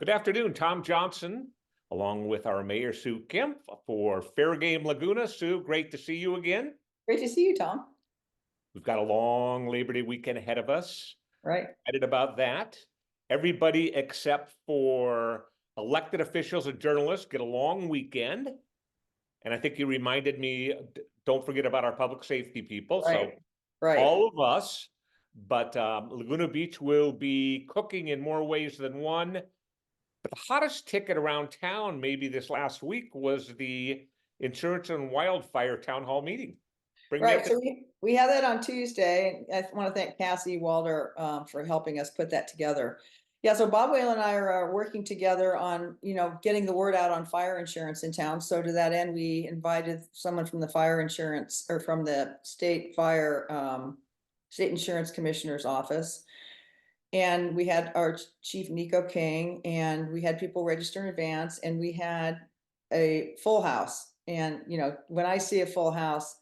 Good afternoon, Tom Johnson, along with our Mayor Sue Kempf for Fair Game Laguna. Sue, great to see you again. Great to see you, Tom. We've got a long Labor Day weekend ahead of us. Right. Excited about that. Everybody except for elected officials and journalists get a long weekend. And I think you reminded me, don't forget about our public safety people. Right. So Right. all of us, but Laguna Beach will be cooking in more ways than one. But the hottest ticket around town, maybe this last week, was the Insurance and Wildfire Town Hall meeting. Bring me up Right. to. So we had that on Tuesday. I want to thank Cassie Walder for helping us put that together. Yeah, so Bob Whalen and I are working together on, getting the word out on fire insurance in town. So to that end, we invited someone from the fire insurance or from the state insurance commissioner's office. And we had our chief Nico King, and we had people register in advance, and we had a full house. And, when I see a full house,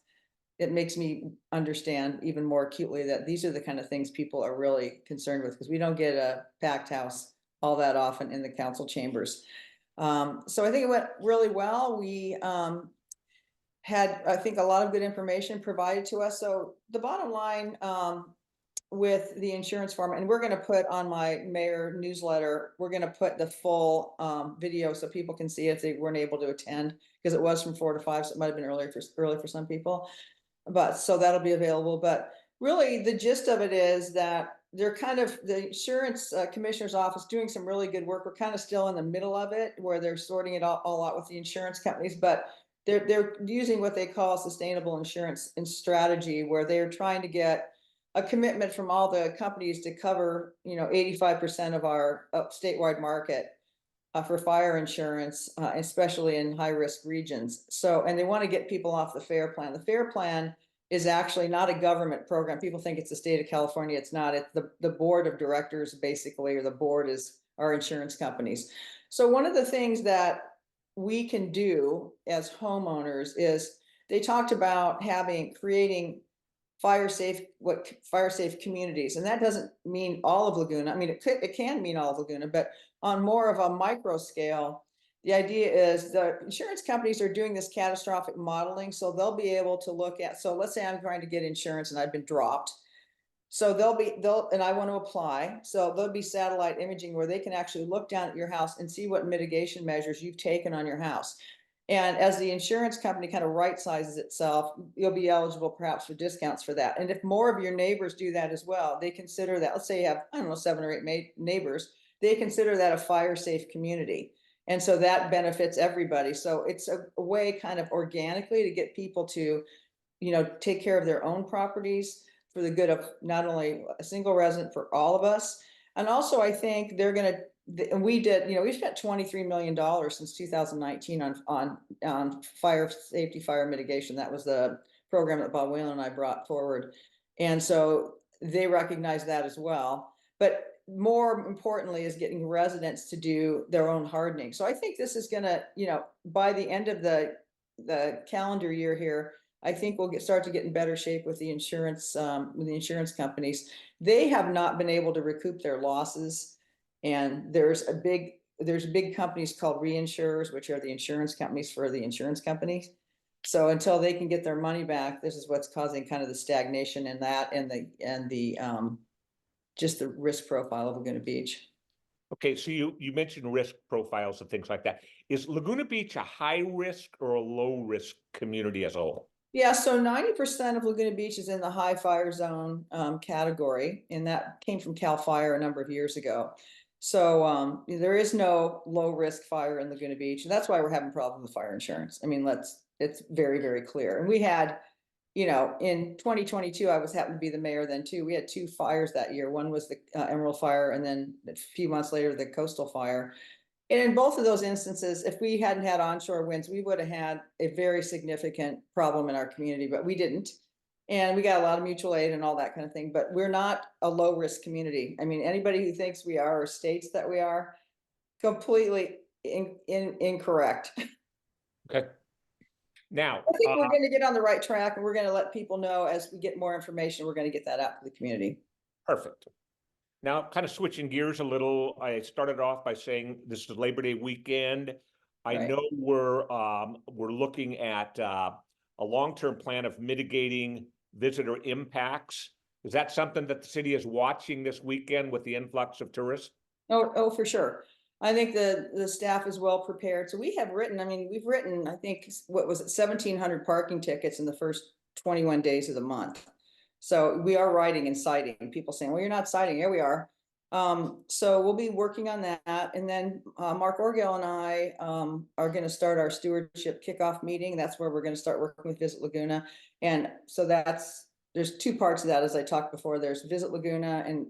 it makes me understand even more acutely that these are the kind of things people are really concerned with, because we don't get a packed house all that often in the council chambers. So I think it went really well. We had, I think, a lot of good information provided to us. So the bottom line with the insurance form, and we're going to put on my mayor newsletter, we're going to put the full video so people can see if they weren't able to attend, because it was from 4 to 5, so it might have been early for some people. But so that'll be available. But really, the gist of it is that they're kind of the insurance commissioner's office doing some really good work. We're kind of still in the middle of it, where they're sorting it all out with the insurance companies, but they're using what they call sustainable insurance and strategy, where they're trying to get a commitment from all the companies to cover 85% of our statewide market for fire insurance, especially in high risk regions. So, and they want to get people off the FAIR plan. The FAIR plan is actually not a government program. People think it's the state of California. It's not. It's the board of directors, basically, or the board is our insurance companies. So one of the things that we can do as homeowners is, they talked about creating fire safe communities. And that doesn't mean all of Laguna. I mean, it can mean all of Laguna, but on more of a micro scale, the idea is the insurance companies are doing this catastrophic modeling. So they'll be able to look at, so let's say I'm trying to get insurance and I've been dropped. So and I want to apply. So there'll be satellite imaging where they can actually look down at your house and see what mitigation measures you've taken on your house. And as the insurance company kind of right sizes itself, you'll be eligible perhaps for discounts for that. And if more of your neighbors do that as well, they consider that, let's say you have, I don't know, 7 or 8 neighbors, they consider that a fire safe community. And so that benefits everybody. So it's a way kind of organically to get people to, take care of their own properties for the good of not only a single resident, for all of us. And also, I think they're going to, and we did, we spent $23 million since 2019 on fire safety, fire mitigation. That was the program that Bob Whalen and I brought forward. And so they recognize that as well. But more importantly is getting residents to do their own hardening. So I think this is gonna, by the end of the calendar year here, I think we'll start to get in better shape with the insurance companies. They have not been able to recoup their losses. And there's big companies called reinsurers, which are the insurance companies for the insurance companies. So until they can get their money back, this is what's causing kind of the stagnation in that, and the just the risk profile of Laguna Beach. Okay, so you mentioned risk profiles and things like that. Is Laguna Beach a high risk or a low risk community as a whole? Yeah, so 90% of Laguna Beach is in the high fire zone category, and that came from CAL FIRE a number of years ago. So there is no low risk fire in Laguna Beach, and that's why we're having problems with fire insurance. I mean, it's very, very clear. And we had, in 2022, I happened to be the mayor then too. We had 2 fires that year. One was the Emerald Fire, and then a few months later, the Coastal Fire. And in both of those instances, if we hadn't had onshore winds, we would have had a very significant problem in our community, but we didn't. And we got a lot of mutual aid and all that kind of thing, but we're not a low risk community. I mean, anybody who thinks we are, or states that we are, completely incorrect. Okay. Now, I think we're going to get on the right track, and we're going to let people know as we get more information. We're going to get that out to the community. perfect. Now, kind of switching gears a little, I started off by saying this is Labor Day weekend. I Right. know we're looking at a long-term plan of mitigating visitor impacts. Is that something that the city is watching this weekend with the influx of tourists? Oh, for sure. I think the staff is well prepared. So we have written, I mean, we've written, I think, what was it, 1,700 parking tickets in the first 21 days of the month. So we are writing and citing, people saying, well, you're not citing. Here we are. So we'll be working on that. And then Mark Orgel and I are going to start our stewardship kickoff meeting. That's where we're going to start working with Visit Laguna. And so there's two parts of that, as I talked before. There's Visit Laguna and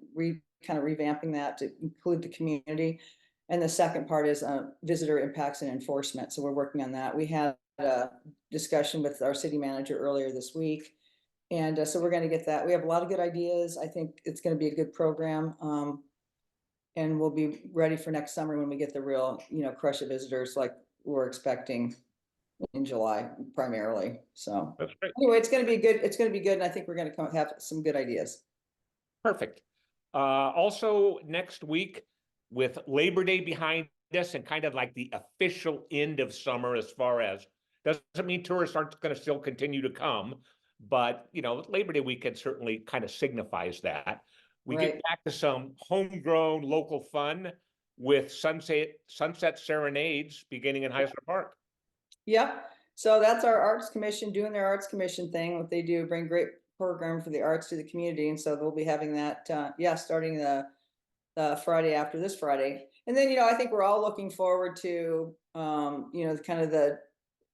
kind of revamping that to include the community. And the second part is visitor impacts and enforcement. So we're working on that. We had a discussion with our city manager earlier this week. And so we're going to get that. We have a lot of good ideas. I think it's going to be a good program. And we'll be ready for next summer when we get the real, crush of visitors like we're expecting in July primarily. So That's great. anyway, it's going to be good. It's going to be good. And I think we're going to have some good ideas. Perfect. Also next week, with Labor Day behind us and kind of like the official end of summer, as far as, doesn't mean tourists aren't going to still continue to come, but Labor Day weekend certainly kind of signifies that. We get Right. back to some homegrown local fun with sunset serenades beginning in Heisler Park. Yep. So that's our Arts Commission doing their Arts Commission thing. What they do, bring great program for the arts to the community. And so they'll be having that, starting the Friday after this Friday. And then, I think we're all looking forward to, kind of the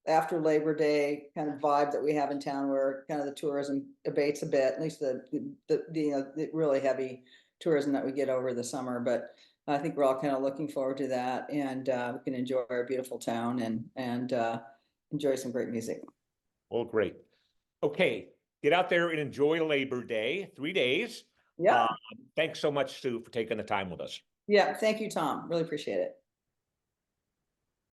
after Labor Day kind of vibe that we have in town where kind of the tourism abates a bit, at least the really heavy tourism that we get over the summer. But I think we're all kind of looking forward to that, and we can enjoy our beautiful town and enjoy some great music. Well, great. Okay, get out there and enjoy Labor Day, 3 days. Yeah. Thanks so much, Sue, for taking the time with us. Yeah. Thank you, Tom. Really appreciate it.